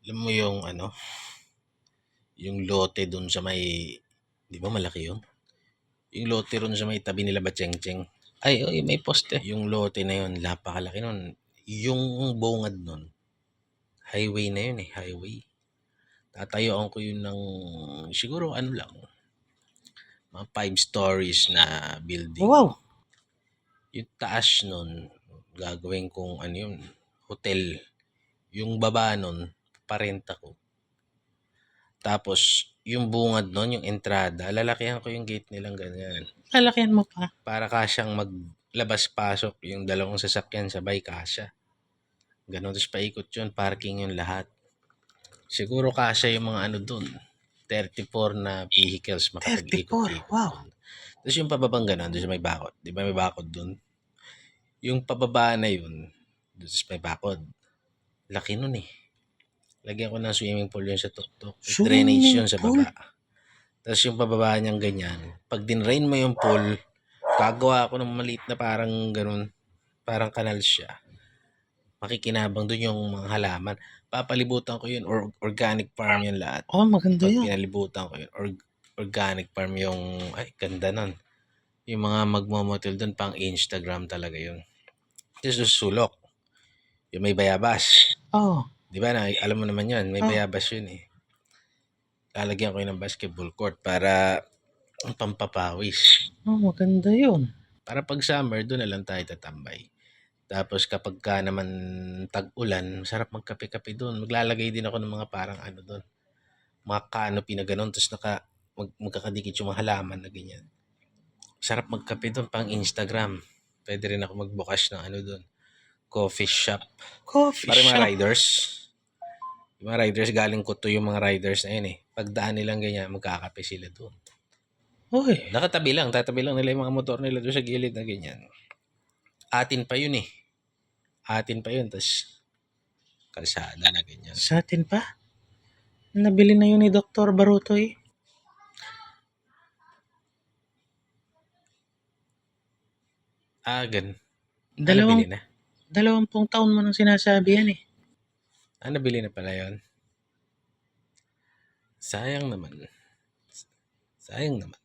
Alam mo yung ano, yung lote dun sa may, di ba malaki yun? Yung lote ron sa may tabi nila Batchengcheng. Ay, oy, may poste. Yung lote na yun, napakalaki nun. Yung bungad nun, highway na yun eh, highway. Tatayuan ko yun ng siguro ano lang, mga 5 stories na building. Wow. Yung taas nun, gagawin kong ano yun, hotel. Yung baba nun, parenta ko. Tapos, yung bungad nun, yung entrada, lalakihan ko yung gate nilang ganyan. Lalakyan mo pa. Para kasyang maglabas-pasok yung dalawang sasakyan sabay kasya. Ganon, tapos paikot yun, parking yung lahat. Siguro kasya yung mga ano dun, 34 na vehicles 34. makapag-ikot-ikot Wow. dun. Tapos yung pababang ganon, doon sa may bakod. Di ba may bakod dun? Yung pababa na yun, doon sa may bakod. Laki nun eh. Lagyan ko ng swimming pool yun sa tuktok. Drainage Swimming yun sa pool. baba. Tapos yung pababa niyang ganyan. Pag dinrain mo yung pool, gagawa ako ng maliit na parang ganun. Parang kanal siya. Makikinabang dun yung mga halaman. Papalibutan ko yun. Organic farm yun lahat. Oh, maganda Pag yan. pinalibutan ko yun. Organic farm yung... Ay, ganda nun. Yung mga magmomotil dun, pang Instagram talaga yun. Tapos susulok. Yung may bayabas. Oh. Di ba na, alam mo naman yun, may Oh. bayabas yun eh. Lalagyan ko yun ng basketball court para pampapawis. Oh, maganda yun. Para pag summer, doon na lang tayo tatambay. Tapos kapag ka naman tag-ulan, sarap magkape-kape doon. Maglalagay din ako ng mga parang ano doon. Mga canopy na ganun. Tapos magkakadikit yung mga halaman na ganyan. Sarap magkape doon pang Instagram. Pwede rin ako magbukas ng ano doon. Coffee shop. Coffee Para mga shop. riders. Yung mga riders, galing ko to yung mga riders na yun eh. Pagdaan nilang ganyan, magkakape sila doon. Uy. Nakatabi lang, tatabi lang nila yung mga motor nila doon sa gilid na ganyan. Atin pa yun eh. Atin pa yun, tas kalsada na ganyan. Sa atin pa? Nabili na yun ni Dr. Barutoy. Ganun. Dalawang, Nabili na. 20 taon mo nang sinasabi yan eh. Nabili na pala yun. Sayang naman. Sayang naman.